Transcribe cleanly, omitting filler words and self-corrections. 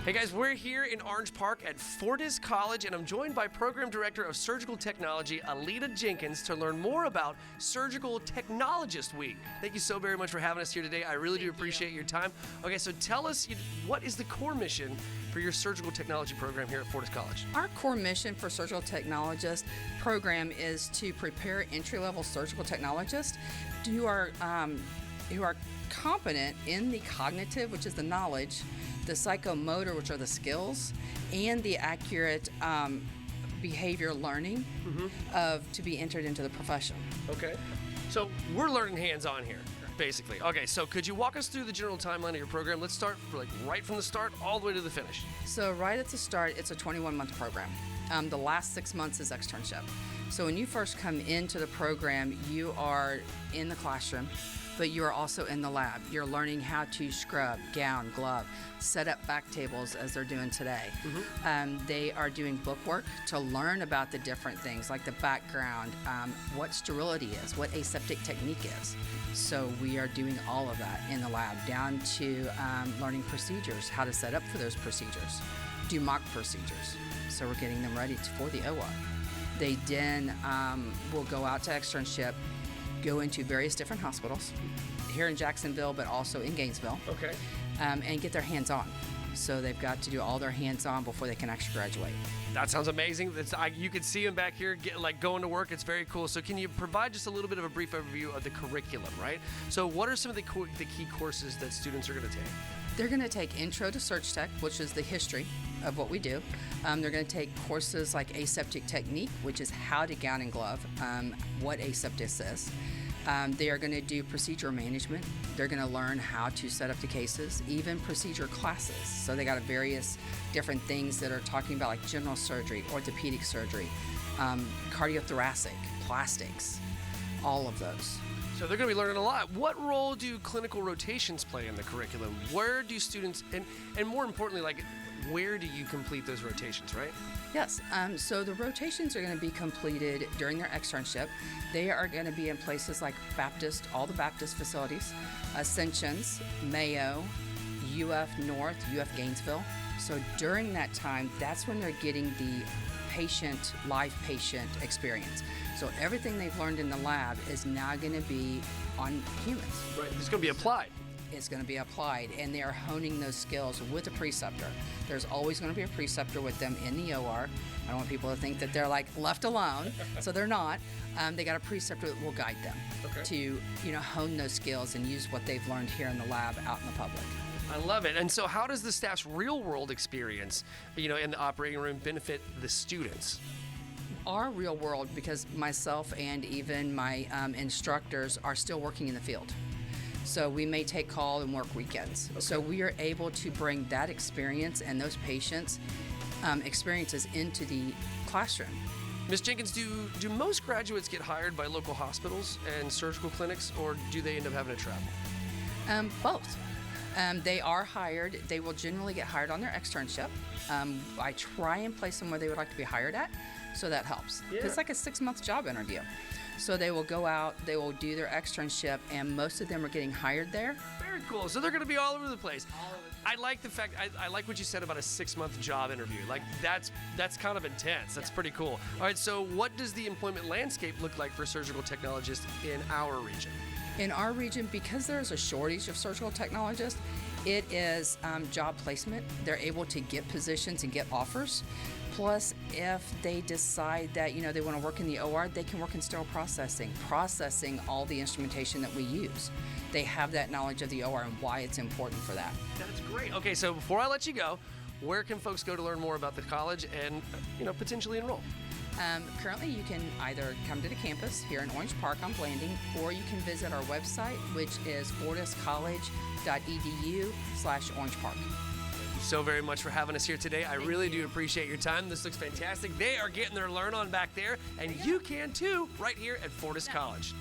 Hey guys, we're here in Orange Park at Fortis College, and I'm joined by Program Director of Surgical Technology, Alita Jenkins, to learn more about Surgical Technologist Week. Thank you so very much for having us here today. I really do appreciate your time. Okay, so tell us, what is the core mission for your surgical technology program here at Fortis College? Our core mission for Surgical Technologist program is to prepare entry-level surgical technologists who are competent in the cognitive, which is the knowledge, the psychomotor, which are the skills, and the accurate behavior learning to be entered into the profession. Okay. So we're learning hands-on here, basically. Okay, so could you walk us through the general timeline of your program? Let's start right from the start all the way to the finish. So right at the start, it's a 21-month program. The last 6 months is externship. So when you first come into the program, you are in the classroom, but you are also in the lab. You're learning how to scrub, gown, glove, set up back tables as they're doing today. They are doing book work to learn about the different things like the background, what sterility is, what aseptic technique is. So we are doing all of that in the lab, down to learning procedures, how to set up for those procedures, do mock procedures. So we're getting them ready for the OR. They then will go out to externship, go into various different hospitals here in Jacksonville, but also in Gainesville. Okay. And get their hands-on. So they've got to do all their hands-on before they can actually graduate. That sounds amazing. You can see them back here going to work. It's very cool. So can you provide just a little bit of a brief overview of the curriculum, right? So what are some of the key courses that students are going to take? They're going to take Intro to Surg Tech, which is the history of what we do. They're going to take courses like Aseptic Technique, which is how to gown and glove, what aseptic is. They are going to do procedure management. They're going to learn how to set up the cases, even procedure classes. So they got various different things that are talking about like general surgery, orthopedic surgery, cardiothoracic, plastics, all of those. So they're going to be learning a lot. What role do clinical rotations play in the curriculum? Where do students, and more importantly, where do you complete those rotations, right? Yes, so the rotations are going to be completed during their externship. They are going to be in places like Baptist, all the Baptist facilities, Ascensions, Mayo, UF North, UF Gainesville. So during that time, that's when they're getting the live patient experience. So everything they've learned in the lab is now going to be on humans. Right, it's going to be applied. It's going to be applied, and they are honing those skills with a preceptor. There's always going to be a preceptor with them in the OR. I don't want people to think that they're left alone, so they're not. They got a preceptor that will guide them to hone those skills and use what they've learned here in the lab out in the public. I love it. And so how does the staff's real-world experience, in the operating room benefit the students? Our real world, because myself and even my instructors are still working in the field. So we may take call and work weekends. Okay. So we are able to bring that experience and those patients' experiences into the classroom. Ms. Jenkins, do most graduates get hired by local hospitals and surgical clinics, or do they end up having to travel? Both. They are hired. They will generally get hired on their externship. I try and place them where they would like to be hired at, so that helps. Yeah. It's like a 6-month job interview. So they will go out, they will do their externship, and most of them are getting hired there. Very cool. So they're going to be all over the place. I like the fact, I like what you said about a 6-month job interview. That's kind of intense. That's pretty cool. All right, so what does the employment landscape look like for surgical technologists in our region? In our region, because there's a shortage of surgical technologists, it is job placement. They're able to get positions and get offers. Plus, if they decide that they want to work in the OR, they can work in sterile processing all the instrumentation that we use. They have that knowledge of the OR and why it's important for that. That's great. Okay, so before I let you go, where can folks go to learn more about the college and potentially enroll? Currently, you can either come to the campus here in Orange Park on Blanding, or you can visit our website, which is fortiscollege.edu/Orange Park. Thank you so very much for having us here today. I really do appreciate your time. This looks fantastic. They are getting their learn on back there, and you can too right here at Fortis College.